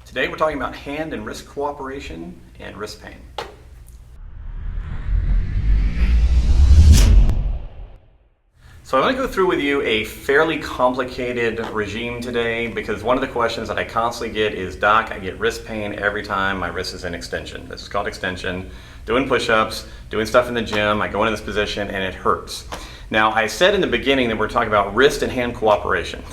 Today we're talking about hand and wrist cooperation and wrist pain. So I want to go through with you a fairly complicated regime today because one of the questions that I constantly get is, Doc, I get wrist pain every time my wrist is in extension. This is called extension. Doing push-ups, doing stuff in the gym, I go into this position and it hurts. Now I said in the beginning that we're talking about wrist and hand cooperation.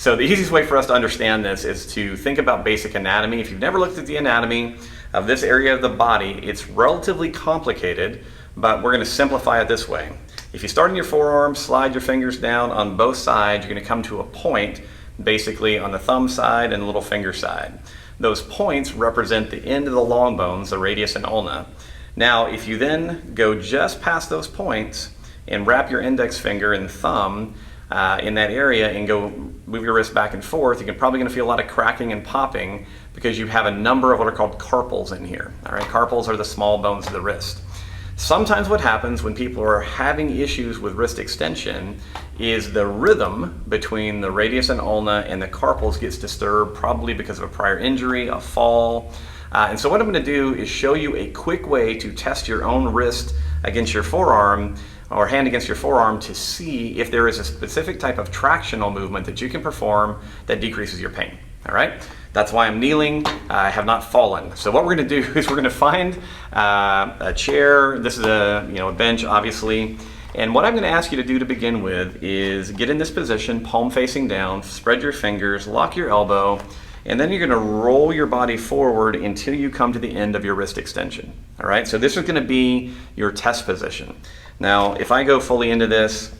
So the easiest way for us to understand this is to think about basic anatomy. If you've never looked at the anatomy of this area of the body, it's relatively complicated, but we're going to simplify it this way. If you start in your forearm, slide your fingers down on both sides, you're going to come to a point basically on the thumb side and the little finger side. Those points represent the end of the long bones, the radius and ulna. Now, if you then go just past those points and wrap your index finger and thumb in that area and go move your wrist back and forth, you're probably going to feel a lot of cracking and popping because you have a number of what are called carpals in here. All right, carpals are the small bones of the wrist. Sometimes what happens when people are having issues with wrist extension is the rhythm between the radius and ulna and the carpals gets disturbed, probably because of a prior injury, a fall. And so what I'm going to do is show you a quick way to test your own wrist against your forearm or hand against your forearm to see if there is a specific type of tractional movement that you can perform that decreases your pain. All right? That's why I'm kneeling. I have not fallen. So what we're going to do is we're going to find a chair. This is a bench, obviously. And what I'm going to ask you to do to begin with is get in this position, palm facing down, spread your fingers, lock your elbow, and then you're going to roll your body forward until you come to the end of your wrist extension. All right? So this is going to be your test position. Now, if I go fully into this,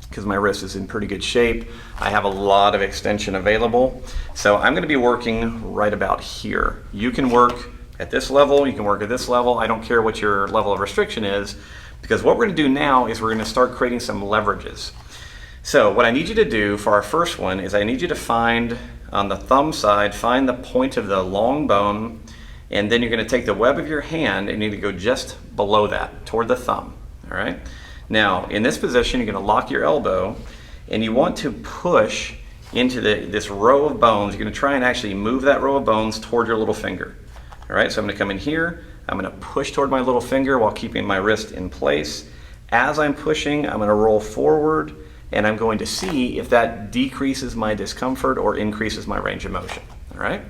because my wrist is in pretty good shape, I have a lot of extension available. So I'm going to be working right about here. You can work at this level, you can work at this level. I don't care what your level of restriction is, because what we're going to do now is we're going to start creating some leverages. So what I need you to do for our first one is I need you to find on the thumb side, find the point of the long bone, and then you're going to take the web of your hand and you need to go just below that, toward the thumb. All right? Now, in this position, you're going to lock your elbow, and you want to push into this row of bones. You're going to try and actually move that row of bones toward your little finger. All right, so I'm going to come in here. I'm going to push toward my little finger while keeping my wrist in place. As I'm pushing, I'm going to roll forward, and I'm going to see if that decreases my discomfort or increases my range of motion. All right,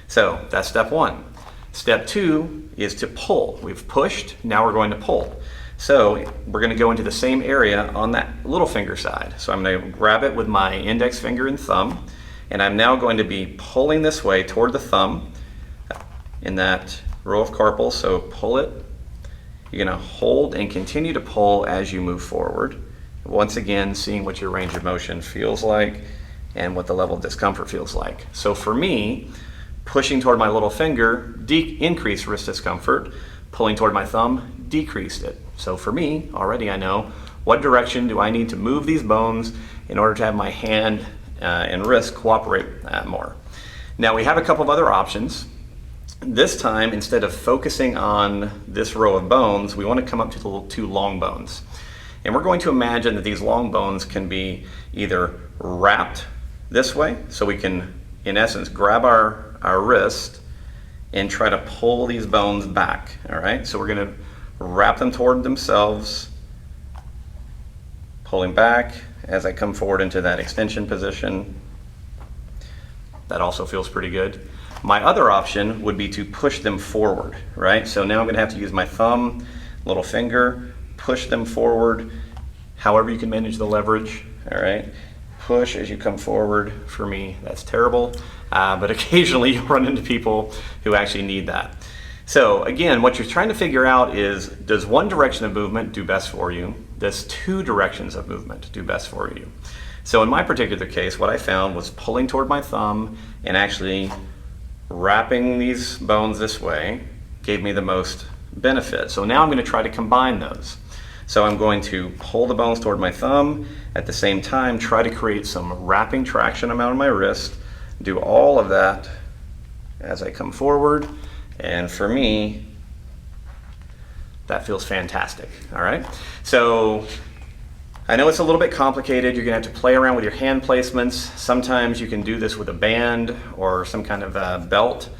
so that's step one. Step two is to pull. We've pushed, now we're going to pull. So we're going to go into the same area on that little finger side. So I'm going to grab it with my index finger and thumb, and I'm now going to be pulling this way toward the thumb in that row of carpals. So pull it. You're going to hold and continue to pull as you move forward. Once again, seeing what your range of motion feels like and what the level of discomfort feels like. So for me, pushing toward my little finger increased wrist discomfort. Pulling toward my thumb decreased it. So for me, already I know what direction do I need to move these bones in order to have my hand and wrist cooperate more. Now we have a couple of other options. This time, instead of focusing on this row of bones, we want to come up to the two long bones. And we're going to imagine that these long bones can be either wrapped this way, so we can, in essence, grab our wrist and try to pull these bones back. All right, so we're going to wrap them toward themselves, pulling back as I come forward into that extension position. That also feels pretty good. My other option would be to push them forward, right? So now I'm going to have to use my thumb, little finger, push them forward, however you can manage the leverage. All right, push as you come forward. For me, that's terrible, but occasionally you'll run into people who actually need that. So again, what you're trying to figure out is, does one direction of movement do best for you? Does two directions of movement do best for you? So in my particular case, what I found was pulling toward my thumb and actually wrapping these bones this way gave me the most benefit. So now I'm going to try to combine those. So I'm going to pull the bones toward my thumb, at the same time try to create some wrapping traction amount on my wrist, do all of that as I come forward. And for me, that feels fantastic. All right. So I know it's a little bit complicated. You're going to have to play around with your hand placements. Sometimes you can do this with a band or some kind of a belt,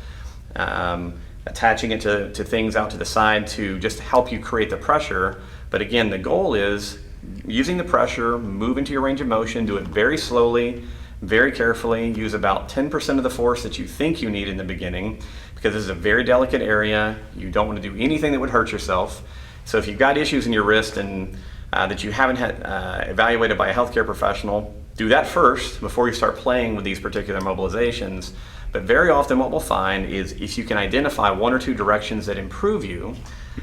attaching it to things out to the side to just help you create the pressure. But again, the goal is using the pressure, move into your range of motion, do it very slowly, very carefully, use about 10% of the force that you think you need in the beginning, because this is a very delicate area. You don't want to do anything that would hurt yourself. So if you've got issues in your wrist and that you haven't had evaluated by a healthcare professional, do that first before you start playing with these particular mobilizations. But very often what we'll find is if you can identify 1 or 2 directions that improve you,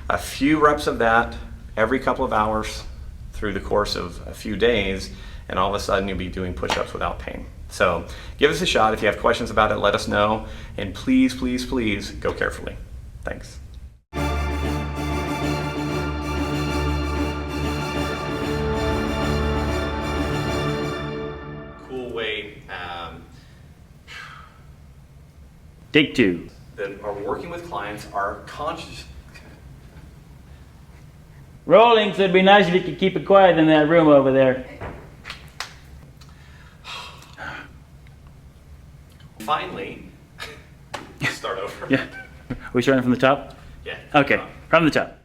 a few reps of that every couple of hours through the course of a few days, and all of a sudden you'll be doing push-ups without pain. So give us a shot. If you have questions about it, let us know. And please, please, please go carefully. Thanks. Cool way Take 2. that are working with clients are conscious. Rolling, so it'd be nice if you could keep it quiet in that room over there. Finally, start over. Yeah. Are we starting from the top? Yeah. Okay, from the top.